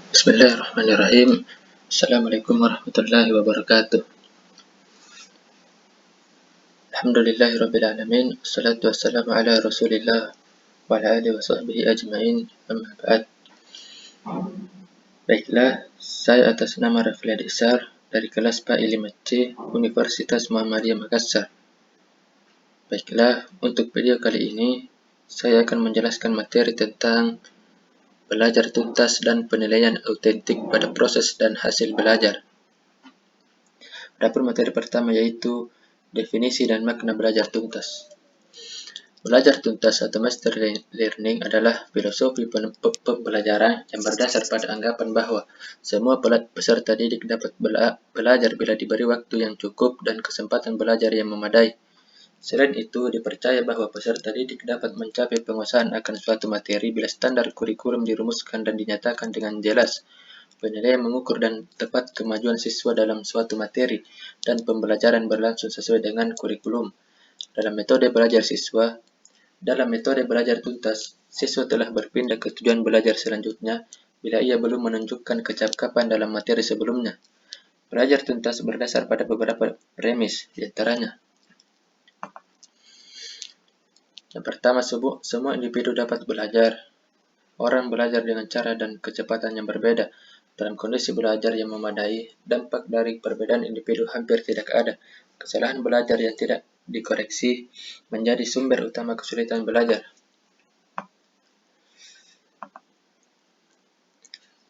Bismillahirrahmanirrahim. Assalamualaikum warahmatullahi wabarakatuh. Alhamdulillahirrabbilalamin. Assalatu wassalamu ala rasulillah wa ala alihi wa sahbihi ajma'in. Amma ba'd. Baiklah, saya atas nama Rafli Adisar dari kelas PA5C Universitas Muhammadiyah Makassar. Baiklah, untuk video kali ini saya akan menjelaskan materi tentang belajar tuntas dan penilaian autentik pada proses dan hasil belajar. Adapun materi pertama yaitu definisi dan makna belajar tuntas. Belajar tuntas atau master learning adalah filosofi pembelajaran yang berdasar pada anggapan bahwa semua peserta didik dapat belajar bila diberi waktu yang cukup dan kesempatan belajar yang memadai. Selain itu, dipercaya bahwa peserta didik dapat mencapai penguasaan akan suatu materi bila standar kurikulum dirumuskan dan dinyatakan dengan jelas. Penilaian mengukur dan tepat kemajuan siswa dalam suatu materi dan pembelajaran berlangsung sesuai dengan kurikulum. Dalam metode belajar tuntas, siswa telah berpindah ke tujuan belajar selanjutnya bila ia belum menunjukkan kecakapan dalam materi sebelumnya. Belajar tuntas berdasar pada beberapa premis, diantaranya. Yang pertama, semua individu dapat belajar. Orang belajar dengan cara dan kecepatan yang berbeda. Dalam kondisi belajar yang memadai, dampak dari perbedaan individu hampir tidak ada. Kesalahan belajar yang tidak dikoreksi menjadi sumber utama kesulitan belajar.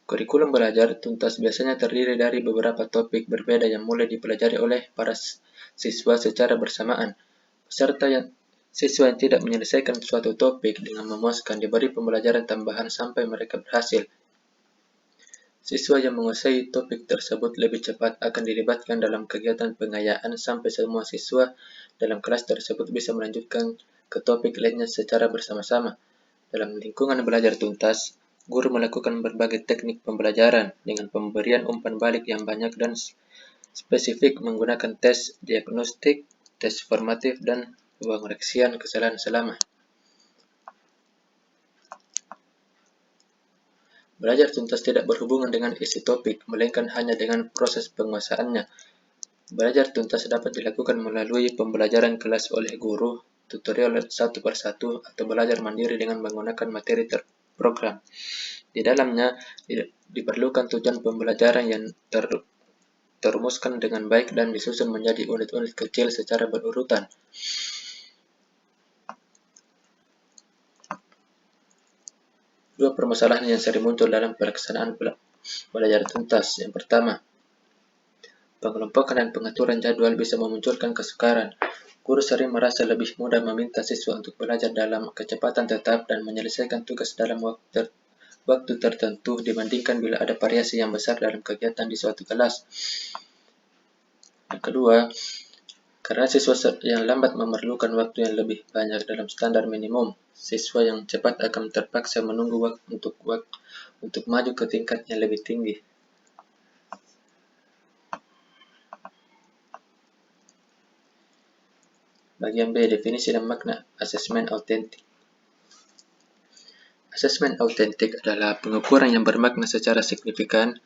Kurikulum belajar tuntas biasanya terdiri dari beberapa topik berbeda yang mulai dipelajari oleh para siswa secara bersamaan. Siswa yang tidak menyelesaikan suatu topik dengan memuaskan diberi pembelajaran tambahan sampai mereka berhasil. Siswa yang menguasai topik tersebut lebih cepat akan dilibatkan dalam kegiatan pengayaan sampai semua siswa dalam kelas tersebut bisa melanjutkan ke topik lainnya secara bersama-sama. Dalam lingkungan belajar tuntas, guru melakukan berbagai teknik pembelajaran dengan pemberian umpan balik yang banyak dan spesifik menggunakan tes diagnostik, tes formatif, dan pengoreksian kesalahan selama. Belajar tuntas tidak berhubungan dengan isi topik, melainkan hanya dengan proses penguasaannya. Belajar tuntas dapat dilakukan melalui pembelajaran kelas oleh guru, tutorial satu persatu, atau belajar mandiri dengan menggunakan materi terprogram. Di dalamnya diperlukan tujuan pembelajaran yang terumuskan dengan baik dan disusun menjadi unit-unit kecil secara berurutan. Dua permasalahan yang sering muncul dalam pelaksanaan belajar tuntas. Yang pertama, pengelompokan dan pengaturan jadwal bisa memunculkan kesukaran. Guru sering merasa lebih mudah meminta siswa untuk belajar dalam kecepatan tetap dan menyelesaikan tugas dalam waktu tertentu dibandingkan bila ada variasi yang besar dalam kegiatan di suatu kelas. Yang kedua, karena siswa yang lambat memerlukan waktu yang lebih banyak dalam standar minimum, siswa yang cepat akan terpaksa menunggu untuk maju ke tingkat yang lebih tinggi. Bagian B, definisi dan makna asesmen autentik. Asesmen autentik adalah pengukuran yang bermakna secara signifikan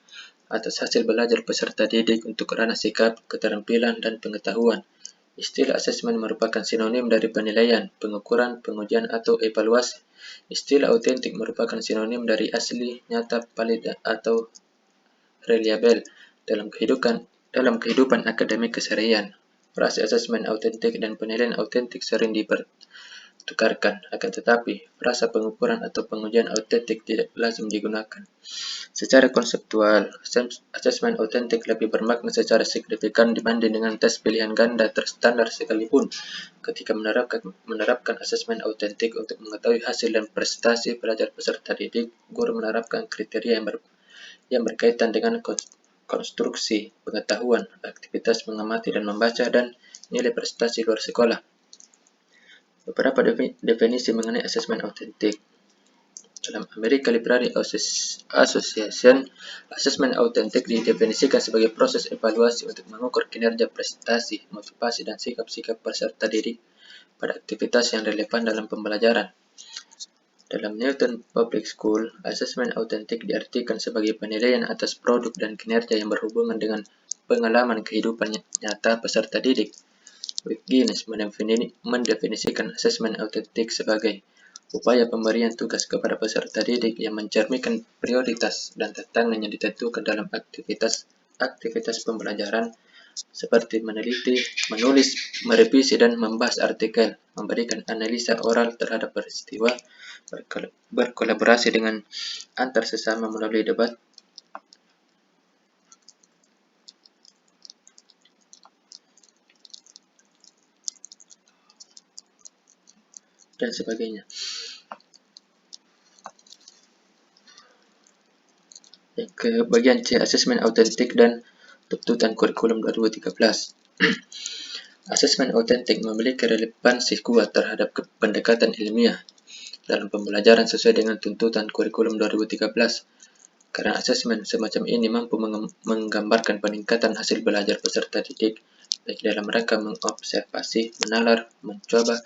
atas hasil belajar peserta didik untuk ranah sikap, keterampilan, dan pengetahuan. Istilah asesmen merupakan sinonim dari penilaian, pengukuran, pengujian, atau evaluasi. Istilah autentik merupakan sinonim dari asli, nyata, valid, atau reliable dalam kehidupan akademik keseharian. Frase asesmen autentik dan penilaian autentik sering dipertukarkan, akan tetapi frasa pengukuran atau pengujian autentik tidak lazim digunakan. Secara konseptual, asesmen autentik lebih bermakna secara signifikan dibanding dengan tes pilihan ganda terstandar sekalipun. Ketika menerapkan asesmen autentik untuk mengetahui hasil dan prestasi belajar peserta didik, guru menerapkan kriteria yang berkaitan dengan konstruksi pengetahuan, aktivitas mengamati dan membaca, dan nilai prestasi luar sekolah. Beberapa definisi mengenai asesmen autentik. Dalam American Library Association, asesmen autentik didefinisikan sebagai proses evaluasi untuk mengukur kinerja, prestasi, motivasi, dan sikap-sikap peserta didik pada aktivitas yang relevan dalam pembelajaran. Dalam Newton Public School, asesmen autentik diartikan sebagai penilaian atas produk dan kinerja yang berhubungan dengan pengalaman kehidupan nyata peserta didik. Guinness mendefinisikan asesmen autentik sebagai upaya pemberian tugas kepada peserta didik yang mencerminkan prioritas dan tantangan yang ditentukan dalam aktivitas pembelajaran seperti meneliti, menulis, merevisi, dan membahas artikel, memberikan analisa oral terhadap peristiwa, berkolaborasi dengan antar sesama melalui debat, dan sebagainya. Ke bagian C, asesmen autentik dan tuntutan kurikulum 2013. Asesmen autentik memiliki relevansi kuat terhadap pendekatan ilmiah dalam pembelajaran sesuai dengan tuntutan kurikulum 2013. Karena asesmen semacam ini mampu menggambarkan peningkatan hasil belajar peserta didik, baik dalam rangka mengobservasi, menalar, mencoba,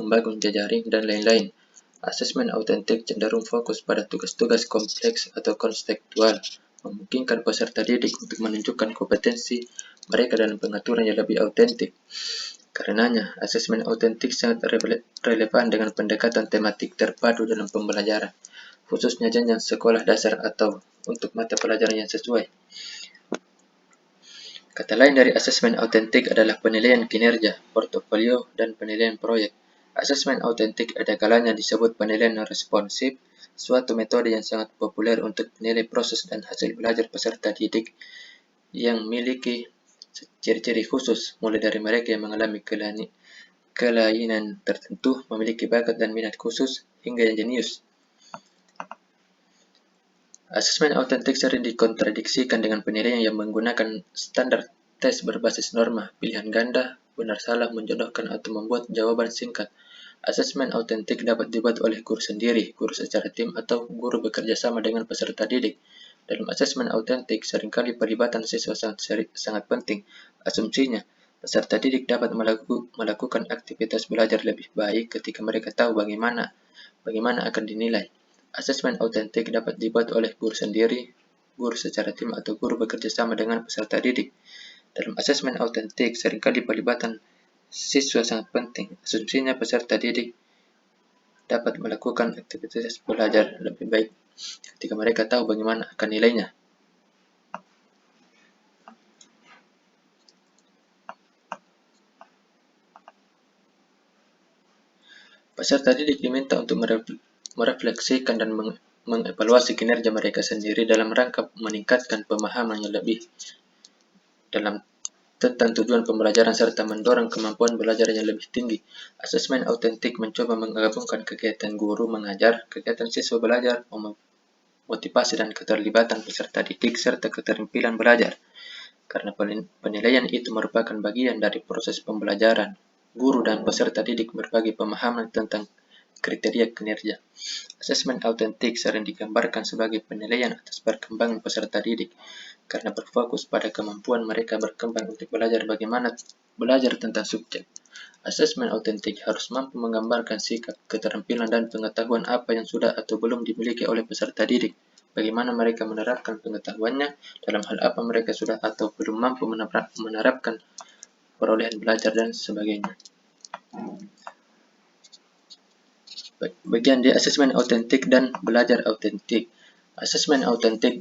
membangun jejaring, dan lain-lain. Asesmen autentik cenderung fokus pada tugas-tugas kompleks atau konseptual, memungkinkan peserta didik untuk menunjukkan kompetensi mereka dalam pengaturan yang lebih autentik. Karenanya, asesmen autentik sangat relevan dengan pendekatan tematik terpadu dalam pembelajaran, khususnya jenjang sekolah dasar atau untuk mata pelajaran yang sesuai. Kata lain dari asesmen autentik adalah penilaian kinerja, portofolio, dan penilaian proyek. Asesmen autentik ada kalanya disebut penilaian responsif, suatu metode yang sangat populer untuk menilai proses dan hasil belajar peserta didik yang memiliki ciri-ciri khusus, mulai dari mereka yang mengalami kelainan tertentu, memiliki bakat dan minat khusus, hingga yang jenius. Asesmen autentik sering dikontradiksikan dengan penilaian yang menggunakan standar tes berbasis norma, pilihan ganda, benar salah, menjodohkan, atau membuat jawaban singkat. Asesmen autentik dapat dibuat oleh guru sendiri, guru secara tim, atau guru bekerja sama dengan peserta didik. Dalam asesmen autentik, seringkali pelibatan siswa sangat penting. Asumsinya, peserta didik dapat melakukan aktivitas belajar lebih baik ketika mereka tahu bagaimana akan dinilai. Asesmen autentik dapat dibuat oleh guru sendiri, guru secara tim, atau guru bekerja sama dengan peserta didik. Dalam asesmen autentik, seringkali pelibatan siswa sangat penting. Asumsinya peserta didik dapat melakukan aktivitas belajar lebih baik ketika mereka tahu bagaimana akan nilainya. Peserta didik diminta untuk merefleksikan dan mengevaluasi kinerja mereka sendiri dalam rangka meningkatkan pemahaman yang lebih dalam tentang tujuan pembelajaran serta mendorong kemampuan belajar yang lebih tinggi. Asesmen autentik mencoba menggabungkan kegiatan guru mengajar, kegiatan siswa belajar, motivasi dan keterlibatan peserta didik, serta keterampilan belajar. Karena penilaian itu merupakan bagian dari proses pembelajaran, guru dan peserta didik berbagi pemahaman tentang kriteria kinerja. Asesmen autentik sering digambarkan sebagai penilaian atas perkembangan peserta didik, karena berfokus pada kemampuan mereka berkembang untuk belajar bagaimana belajar tentang subjek. Asesmen autentik harus mampu menggambarkan sikap, keterampilan, dan pengetahuan apa yang sudah atau belum dimiliki oleh peserta didik, bagaimana mereka menerapkan pengetahuannya, dalam hal apa mereka sudah atau belum mampu menerapkan perolehan belajar, dan sebagainya. Bagian D, asesmen autentik dan belajar autentik. Asesmen autentik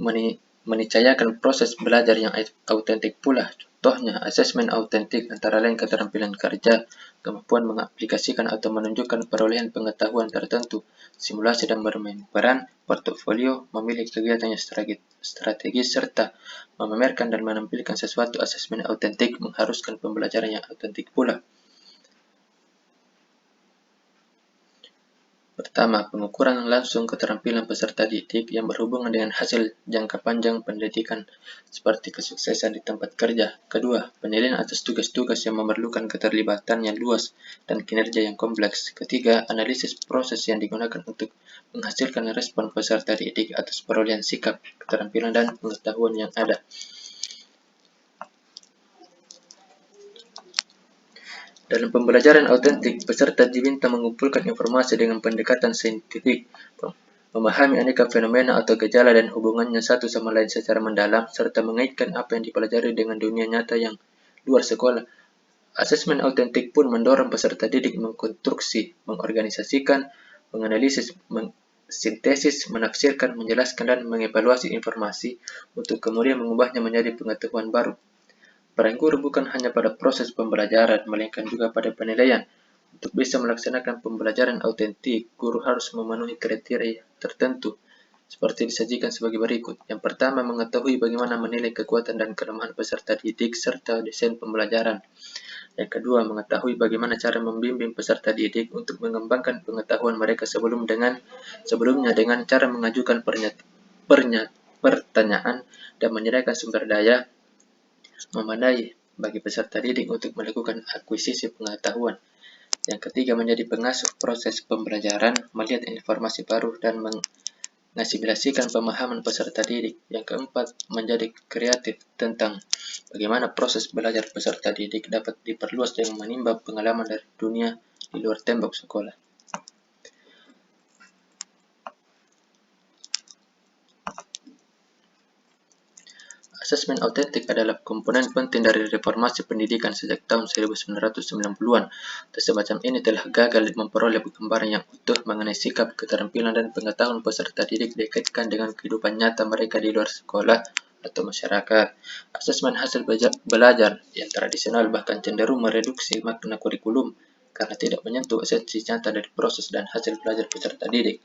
menicayakan proses belajar yang autentik pula. Contohnya, asesmen autentik antara lain keterampilan kerja, kemampuan mengaplikasikan atau menunjukkan perolehan pengetahuan tertentu, simulasi dan bermain peran, portofolio, memilih kegiatan yang strategis, serta memamerkan dan menampilkan sesuatu. Asesmen autentik mengharuskan pembelajaran yang autentik pula. Pertama, pengukuran langsung keterampilan peserta didik yang berhubungan dengan hasil jangka panjang pendidikan seperti kesuksesan di tempat kerja. Kedua, penilaian atas tugas-tugas yang memerlukan keterlibatan yang luas dan kinerja yang kompleks. Ketiga, analisis proses yang digunakan untuk menghasilkan respon peserta didik atas perolehan sikap, keterampilan, dan pengetahuan yang ada. Dalam pembelajaran autentik, peserta diminta mengumpulkan informasi dengan pendekatan saintifik, memahami aneka fenomena atau gejala dan hubungannya satu sama lain secara mendalam, serta mengaitkan apa yang dipelajari dengan dunia nyata yang luar sekolah. Asesmen autentik pun mendorong peserta didik mengkonstruksi, mengorganisasikan, menganalisis, sintesis, menafsirkan, menjelaskan, dan mengevaluasi informasi untuk kemudian mengubahnya menjadi pengetahuan baru. Peran guru bukan hanya pada proses pembelajaran, melainkan juga pada penilaian. Untuk bisa melaksanakan pembelajaran autentik, guru harus memenuhi kriteria tertentu, seperti disajikan sebagai berikut. Yang pertama, mengetahui bagaimana menilai kekuatan dan kelemahan peserta didik serta desain pembelajaran. Yang kedua, mengetahui bagaimana cara membimbing peserta didik untuk mengembangkan pengetahuan mereka sebelumnya dengan cara mengajukan pertanyaan dan menyediakan sumber daya memadai bagi peserta didik untuk melakukan akuisisi pengetahuan. Yang ketiga, menjadi pengasuh proses pembelajaran, melihat informasi baru dan mengasimilasikan pemahaman peserta didik. Yang keempat, menjadi kreatif tentang bagaimana proses belajar peserta didik dapat diperluas dengan menimba pengalaman dari dunia di luar tembok sekolah. Asesmen autentik adalah komponen penting dari reformasi pendidikan sejak tahun 1990-an. Semacam ini telah gagal memperoleh gambaran yang utuh mengenai sikap, keterampilan, dan pengetahuan peserta didik dikaitkan dengan kehidupan nyata mereka di luar sekolah atau masyarakat. Asesmen hasil belajar yang tradisional bahkan cenderung mereduksi makna kurikulum karena tidak menyentuh esensi nyata dari proses dan hasil belajar peserta didik.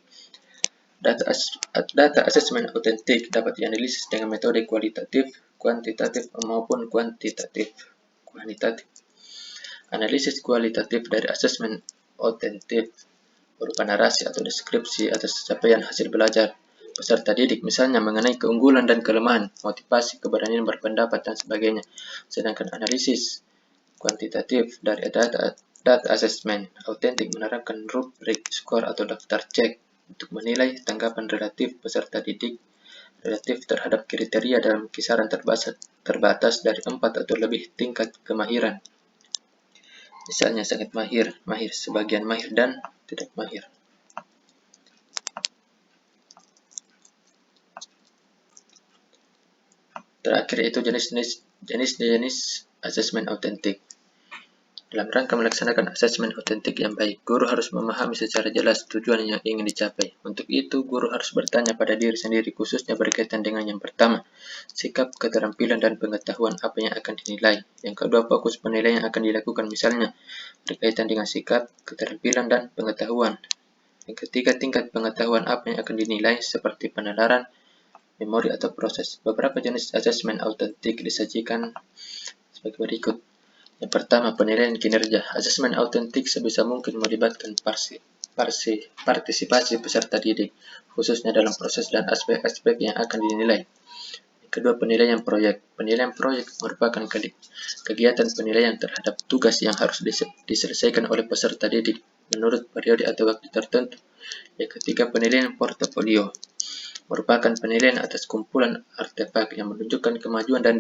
Data asesmen autentik dapat dianalisis dengan metode kualitatif, kuantitatif, maupun kuantitatif. Analisis kualitatif dari asesmen autentik berupa narasi atau deskripsi atas capaian hasil belajar peserta didik, misalnya mengenai keunggulan dan kelemahan, motivasi, keberanian berpendapat, dan sebagainya. Sedangkan analisis kuantitatif dari data asesmen autentik menerapkan rubrik, skor, atau daftar cek untuk menilai tanggapan relatif peserta didik relatif terhadap kriteria dalam kisaran terbatas dari 4 atau lebih tingkat kemahiran. Misalnya sangat mahir, mahir, sebagian mahir, dan tidak mahir. Terakhir itu jenis asesmen autentik. Dalam rangka melaksanakan asesmen autentik yang baik, guru harus memahami secara jelas tujuan yang ingin dicapai. Untuk itu, guru harus bertanya pada diri sendiri khususnya berkaitan dengan yang pertama, sikap, keterampilan, dan pengetahuan apa yang akan dinilai. Yang kedua, fokus penilaian yang akan dilakukan, misalnya berkaitan dengan sikap, keterampilan, dan pengetahuan. Yang ketiga, tingkat pengetahuan apa yang akan dinilai, seperti penalaran, memori, atau proses. Beberapa jenis asesmen autentik disajikan sebagai berikut. Yang pertama, penilaian kinerja. Asesmen autentik sebisa mungkin melibatkan partisipasi peserta didik, khususnya dalam proses dan aspek-aspek yang akan dinilai. Yang kedua, penilaian proyek. Penilaian proyek merupakan kegiatan penilaian terhadap tugas yang harus diselesaikan oleh peserta didik menurut periode atau waktu tertentu. Yang ketiga, penilaian portofolio. Merupakan penilaian atas kumpulan artefak yang menunjukkan kemajuan dan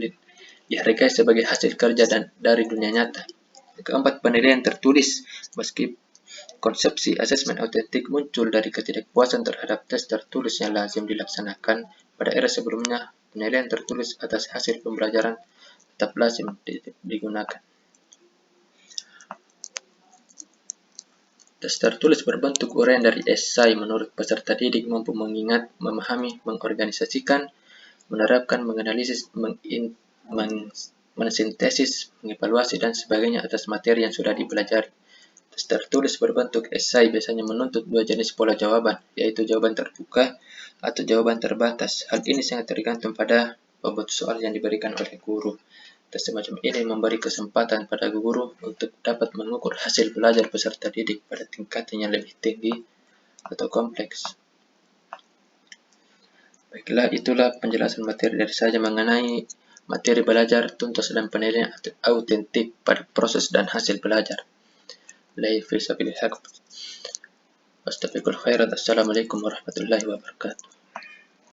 dihargai sebagai hasil kerja dari dunia nyata. Yang keempat, penilaian tertulis. Meski konsepsi asesmen autentik muncul dari ketidakpuasan terhadap tes tertulis yang lazim dilaksanakan pada era sebelumnya, penilaian tertulis atas hasil pembelajaran tetap lazim digunakan. Tes tertulis berbentuk uraian dari esai menurut peserta didik mampu mengingat, memahami, mengorganisasikan, menerapkan, menganalisis, mensintesis, mengevaluasi, dan sebagainya atas materi yang sudah dipelajari. Tes tertulis berbentuk esai biasanya menuntut dua jenis pola jawaban, yaitu jawaban terbuka atau jawaban terbatas. Hal ini sangat tergantung pada bobot soal yang diberikan oleh guru. Tes semacam ini memberi kesempatan pada guru untuk dapat mengukur hasil belajar peserta didik pada tingkatan yang lebih tinggi atau kompleks. Baiklah, itulah penjelasan materi dari saya mengenai materi belajar tuntas dan penilaian autentik pada proses dan hasil belajar. Assalamualaikum warahmatullahi wabarakatuh.